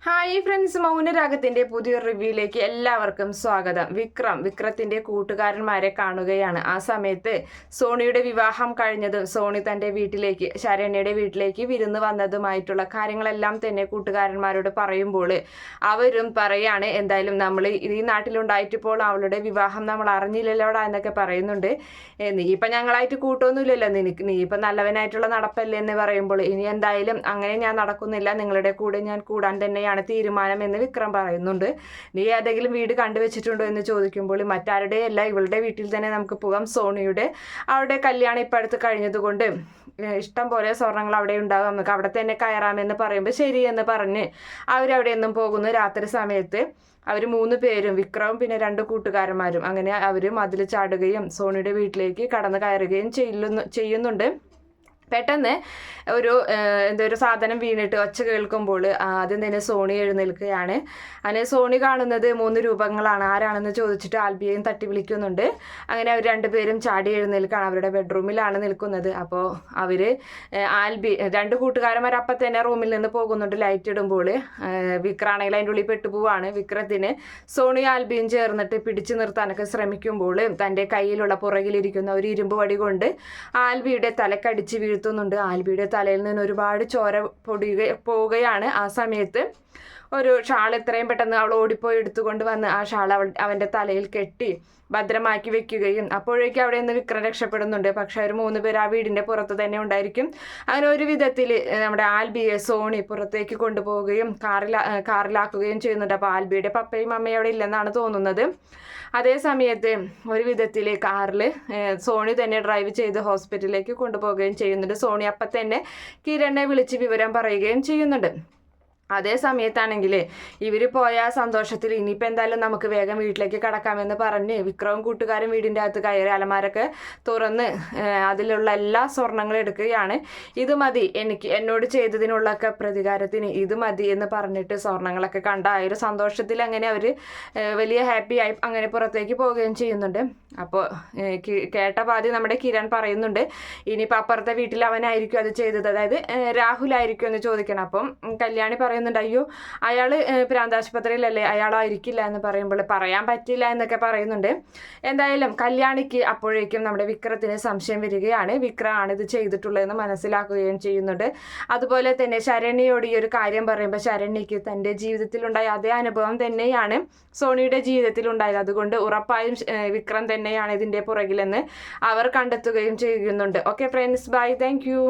Hi friends, മൗനരാഗത്തിന്റെ പുതിയൊരു റിവ്യൂയിലേക്ക് എല്ലാവർക്കും സ്വാഗതം. വിക്രത്തിന്റെ കൂട്ടുകാരന്മാരെ കാണുകയാണ്. ആ സമയത്ത് സോണിയുടെ വിവാഹം കഴിഞ്ഞതും സോണി തന്റെ വീട്ടിലേക്ക്, ശരണ്യയുടെ വീട്ടിലേക്ക് വിരുന്ന് വന്നതുമായിട്ടുള്ള കാര്യങ്ങളെല്ലാം തന്നെ കൂട്ടുകാരന്മാരോട് പറയുമ്പോൾ അവരും പറയാണ്, എന്തായാലും നമ്മൾ ഈ നാട്ടിലുണ്ടായിട്ടിപ്പോൾ അവളുടെ വിവാഹം നമ്മൾ അറിഞ്ഞില്ലല്ലോടാ എന്നൊക്കെ പറയുന്നുണ്ട്. നീ ഇപ്പം ഞങ്ങളായിട്ട് കൂട്ടൊന്നുമില്ലല്ലോ, നീ ഇപ്പം നല്ലവനായിട്ടുള്ള നടപ്പല്ലേ എന്ന് പറയുമ്പോൾ, ഇനി എന്തായാലും അങ്ങനെ ഞാൻ നടക്കുന്നില്ല, നിങ്ങളുടെ കൂടെ ഞാൻ കൂടാൻ തന്നെയാണ് തീരുമാനം എന്ന് വിക്രം പറയുന്നുണ്ട്. നീ ഏതെങ്കിലും വീട് കണ്ടുവച്ചിട്ടുണ്ടോ എന്ന് ചോദിക്കുമ്പോൾ, മറ്റാരുടെയല്ല, ഇവളുടെ വീട്ടിൽ തന്നെ നമുക്ക് പോകാം. സോണിയുടെ അവളുടെ കല്യാണം ഇപ്പം അടുത്ത് കഴിഞ്ഞതുകൊണ്ട് ഇഷ്ടം പോലെ സ്വർണ്ണങ്ങൾ അവിടെ ഉണ്ടാകും, നമുക്ക് അവിടെ തന്നെ കയറാമെന്ന് പറയുമ്പോൾ ശരി എന്ന് പറഞ്ഞ് അവരവിടെ നിന്നും പോകുന്നു. രാത്രി സമയത്ത് അവർ 3 പേരും, വിക്രവും പിന്നെ 2 കൂട്ടുകാരന്മാരും, അങ്ങനെ അവർ മതിൽ ചാടുകയും സോണിയുടെ വീട്ടിലേക്ക് കടന്നു കയറുകയും ചെയ്യുന്നുണ്ട്. പെട്ടെന്ന് ഒരു സാധനം വീണിട്ട് ഒച്ച കേൾക്കുമ്പോൾ ആദ്യം തന്നെ സോണി എഴുന്നേൽക്കുകയാണ്. അങ്ങനെ സോണി കാണുന്നത് 3 രൂപങ്ങളാണ്. ആരാണെന്ന് ചോദിച്ചിട്ട് ആൽബിയെയും തട്ടി വിളിക്കുന്നുണ്ട്. അങ്ങനെ അവർ 2 പേരും ചാടി എഴുന്നേൽക്കുകയാണ്. അവരുടെ ബെഡ്റൂമിലാണ് നിൽക്കുന്നത്. അപ്പോൾ അവർ ആൽബി 2 കൂട്ടുകാരന്മാർ അപ്പം തന്നെ റൂമിൽ നിന്ന് പോകുന്നുണ്ട്. ലൈറ്റ് ഇടുമ്പോൾ വിക്രാണെങ്കിൽ അതിൻ്റെ ഉള്ളിൽ പെട്ടുപോവാണ്. വിക്രത്തിന് സോണി ആൽബിയും ചേർന്നിട്ട് പിടിച്ചു നിർത്താനൊക്കെ ശ്രമിക്കുമ്പോൾ തൻ്റെ കയ്യിലുള്ള പുറകിലിരിക്കുന്ന ഒരു ഇരുമ്പ് വടി കൊണ്ട് ആൽബിയുടെ തലക്കടിച്ച് വീഴ്ത്തുന്നുണ്ട്. ആൽബിയുടെ തലയിൽ നിന്ന് ഒരുപാട് ചോര പോവുകയാണ്. ആ സമയത്ത് ഒരു ഷാൾ എത്രയും പെട്ടെന്ന് അവൾ ഓടിപ്പോയി എടുത്തുകൊണ്ട് വന്ന് ആ ഷാൾ അവൻ്റെ തലയിൽ കെട്ടി ഭദ്രമാക്കി വെക്കുകയും അപ്പോഴേക്കും അവിടെ നിന്ന് വിക്രം രക്ഷപ്പെടുന്നുണ്ട്. പക്ഷെ അവർ 3 പേർ ആ വീടിൻ്റെ പുറത്ത് തന്നെ ഉണ്ടായിരിക്കും. അങ്ങനെ ഒരു വിധത്തിൽ നമ്മുടെ ആൽബിയെ സോണി പുറത്തേക്ക് കൊണ്ടുപോവുകയും കാറിലാക്കുകയും ചെയ്യുന്നുണ്ട്. അപ്പോൾ ആൽബിയുടെ പപ്പയും അമ്മയും അവിടെ ഇല്ലെന്നാണ് തോന്നുന്നത്. അതേ സമയത്ത് ഒരു വിധത്തിൽ കാറിൽ സോണി തന്നെ ഡ്രൈവ് ചെയ്ത് ഹോസ്പിറ്റലിലേക്ക് കൊണ്ടുപോവുകയും ചെയ്യുന്നുണ്ട്. സോണി അപ്പം തന്നെ കിരണിനെ വിളിച്ച് വിവരം പറയുകയും ചെയ്യുന്നുണ്ട്. അതേ സമയത്താണെങ്കിൽ ഇവർ പോയ സന്തോഷത്തിൽ ഇനിയിപ്പോൾ എന്തായാലും നമുക്ക് വേഗം വീട്ടിലേക്ക് കടക്കാമെന്ന് പറഞ്ഞ് വിക്രവും കൂട്ടുകാരും വീടിൻ്റെ അകത്ത് കയറി അലമാരൊക്കെ തുറന്ന് അതിലുള്ള എല്ലാ സ്വർണ്ണങ്ങളും എടുക്കുകയാണ്. ഇത് മതി, എന്നോട് ചെയ്തതിനുള്ളൊക്കെ പ്രതികാരത്തിന് ഇത് മതി എന്ന് പറഞ്ഞിട്ട് സ്വർണ്ണങ്ങളൊക്കെ കണ്ട ആ ഒരു സന്തോഷത്തിൽ അങ്ങനെ അവർ വലിയ ഹാപ്പിയായി അങ്ങനെ പുറത്തേക്ക് പോവുകയും ചെയ്യുന്നുണ്ട്. അപ്പോൾ കേട്ട പാതി നമ്മുടെ കിരൺ പറയുന്നുണ്ട്, ഇനിയിപ്പോൾ അപ്പുറത്തെ വീട്ടിൽ അവനായിരിക്കും അത് ചെയ്തത്, അതായത് രാഹുലായിരിക്കും എന്ന് ചോദിക്കണം. അപ്പം കല്യാണി പറയുന്നുണ്ട്, അയ്യോ അയാൾ പ്രാന്താശുപത്രിയിലല്ലേ, അയാളായിരിക്കില്ല എന്ന് പറയുമ്പോൾ പറയാൻ പറ്റില്ല എന്നൊക്കെ പറയുന്നുണ്ട്. എന്തായാലും കല്യാണിക്ക് അപ്പോഴേക്കും നമ്മുടെ വിക്രത്തിന് സംശയം വരികയാണ്. വിക്രമാണ് ഇത് ചെയ്തിട്ടുള്ളതെന്ന് മനസ്സിലാക്കുകയും ചെയ്യുന്നുണ്ട്. അതുപോലെ തന്നെ ശരണ്യയോട് ഈ ഒരു കാര്യം പറയുമ്പോൾ ശരണ്യക്ക് തൻ്റെ ജീവിതത്തിലുണ്ടായ അതേ അനുഭവം തന്നെയാണ് സോണിയുടെ ജീവിതത്തിൽ ഉണ്ടായത്. അതുകൊണ്ട് ഉറപ്പായും വിക്രം തന്നെയാണ് ഇതിൻ്റെ പുറകിലെന്ന് അവർ കണ്ടെത്തുകയും ചെയ്യുന്നുണ്ട്. Okay friends, bye, thank U.